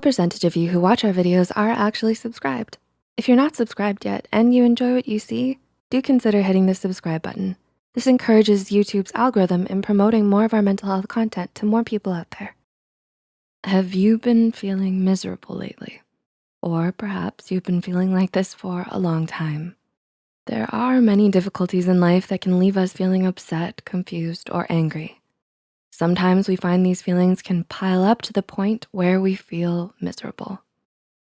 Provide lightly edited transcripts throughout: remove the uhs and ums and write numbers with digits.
small percentage of you who watch our videos are actually subscribed. If you're not subscribed yet and you enjoy what you see, do consider hitting the subscribe button. This encourages YouTube's algorithm in promoting more of our mental health content to more people out there. Have you been feeling miserable lately? Or perhaps you've been feeling like this for a long time. There are many difficulties in life that can leave us feeling upset, confused, or angry. Sometimes we find these feelings can pile up to the point where we feel miserable.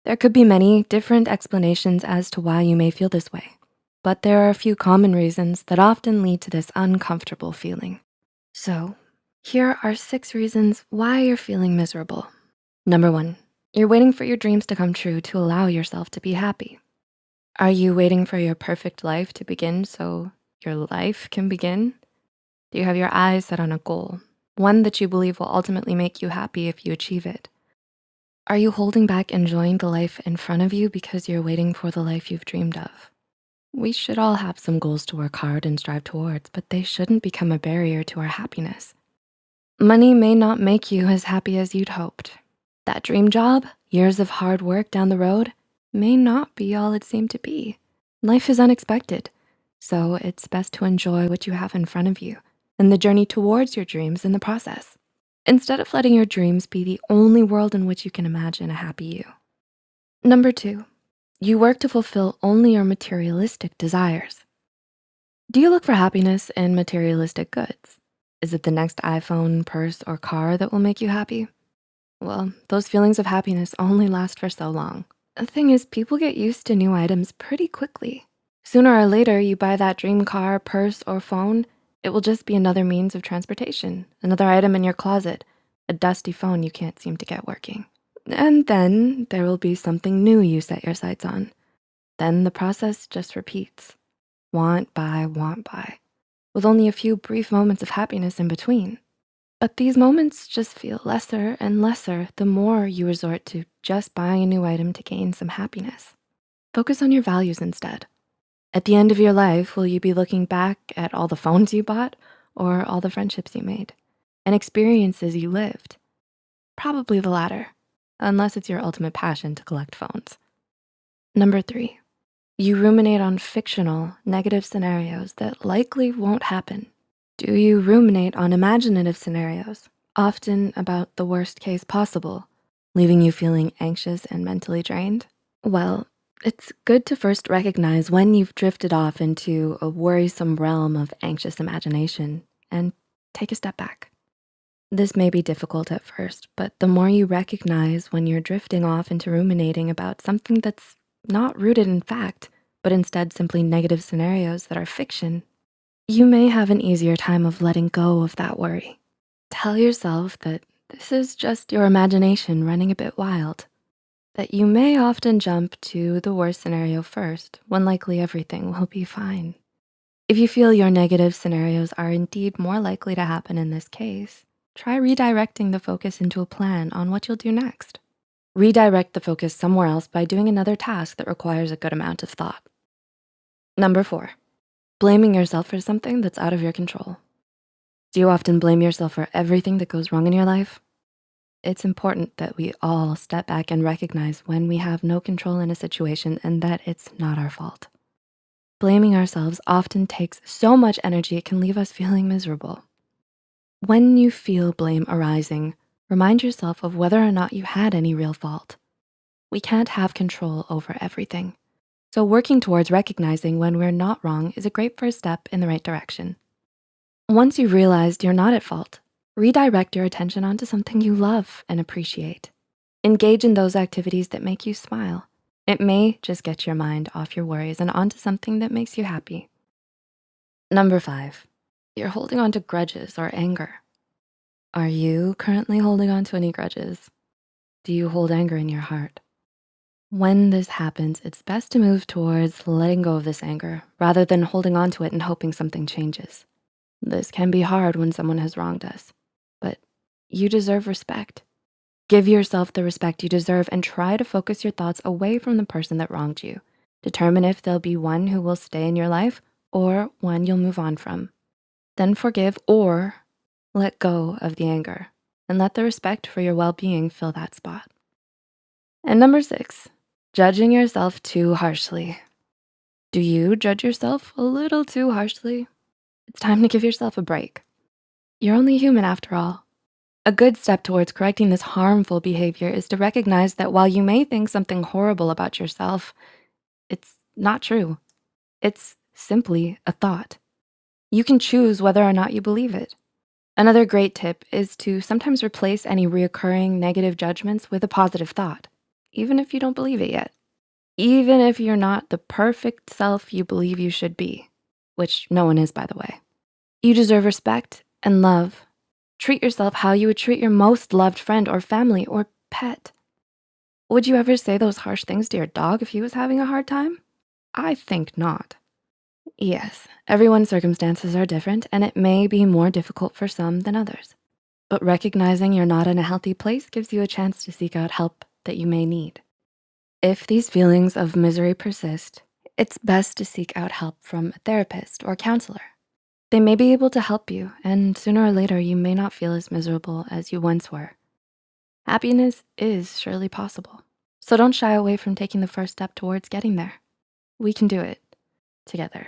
There could be many different explanations as to why you may feel this way, but there are a few common reasons that often lead to this uncomfortable feeling. So, here are 6 reasons why you're feeling miserable. Number 1, you're waiting for your dreams to come true to allow yourself to be happy. Are you waiting for your perfect life to begin so your life can begin? Do you have your eyes set on a goal, one that you believe will ultimately make you happy if you achieve it? Are you holding back enjoying the life in front of you because you're waiting for the life you've dreamed of? We should all have some goals to work hard and strive towards, but they shouldn't become a barrier to our happiness. Money may not make you as happy as you'd hoped. That dream job, years of hard work down the road, may not be all it seemed to be. Life is unexpected, so it's best to enjoy what you have in front of you and the journey towards your dreams in the process, instead of letting your dreams be the only world in which you can imagine a happy you. Number 2, you work to fulfill only your materialistic desires. Do you look for happiness in materialistic goods? Is it the next iPhone, purse, or car that will make you happy? Well, those feelings of happiness only last for so long. The thing is, people get used to new items pretty quickly. Sooner or later, you buy that dream car, purse, or phone, it will just be another means of transportation, another item in your closet, a dusty phone you can't seem to get working. And then there will be something new you set your sights on. Then the process just repeats. Want, buy, with only a few brief moments of happiness in between. But these moments just feel lesser and lesser the more you resort to just buying a new item to gain some happiness. Focus on your values instead. At the end of your life, will you be looking back at all the phones you bought or all the friendships you made and experiences you lived? Probably the latter, unless it's your ultimate passion to collect phones. Number 3, you ruminate on fictional, negative scenarios that likely won't happen. Do you ruminate on imaginative scenarios, often about the worst case possible, leaving you feeling anxious and mentally drained? Well, it's good to first recognize when you've drifted off into a worrisome realm of anxious imagination and take a step back. This may be difficult at first, but the more you recognize when you're drifting off into ruminating about something that's not rooted in fact, but instead simply negative scenarios that are fiction, you may have an easier time of letting go of that worry. Tell yourself that this is just your imagination running a bit wild, that you may often jump to the worst scenario first when likely everything will be fine. If you feel your negative scenarios are indeed more likely to happen in this case, try redirecting the focus into a plan on what you'll do next. Redirect the focus somewhere else by doing another task that requires a good amount of thought. Number 4, blaming yourself for something that's out of your control. Do you often blame yourself for everything that goes wrong in your life? It's important that we all step back and recognize when we have no control in a situation and that it's not our fault. Blaming ourselves often takes so much energy it can leave us feeling miserable. When you feel blame arising, remind yourself of whether or not you had any real fault. We can't have control over everything. So working towards recognizing when we're not wrong is a great first step in the right direction. Once you've realized you're not at fault, redirect your attention onto something you love and appreciate. Engage in those activities that make you smile. It may just get your mind off your worries and onto something that makes you happy. Number 5, you're holding on to grudges or anger. Are you currently holding on to any grudges? Do you hold anger in your heart? When this happens, it's best to move towards letting go of this anger rather than holding on to it and hoping something changes. This can be hard when someone has wronged us, but you deserve respect. Give yourself the respect you deserve and try to focus your thoughts away from the person that wronged you. Determine if there'll be one who will stay in your life or one you'll move on from. Then forgive or let go of the anger and let the respect for your well-being fill that spot. And number 6, judging yourself too harshly. Do you judge yourself a little too harshly? It's time to give yourself a break. You're only human after all. A good step towards correcting this harmful behavior is to recognize that while you may think something horrible about yourself, it's not true. It's simply a thought. You can choose whether or not you believe it. Another great tip is to sometimes replace any reoccurring negative judgments with a positive thought, even if you don't believe it yet. Even if you're not the perfect self you believe you should be, which no one is, by the way. You deserve respect and love. Treat yourself how you would treat your most loved friend or family or pet. Would you ever say those harsh things to your dog if he was having a hard time? I think not. Yes, everyone's circumstances are different and it may be more difficult for some than others. But recognizing you're not in a healthy place gives you a chance to seek out help that you may need. If these feelings of misery persist, it's best to seek out help from a therapist or counselor. They may be able to help you, and sooner or later, you may not feel as miserable as you once were. Happiness is surely possible. So don't shy away from taking the first step towards getting there. We can do it together.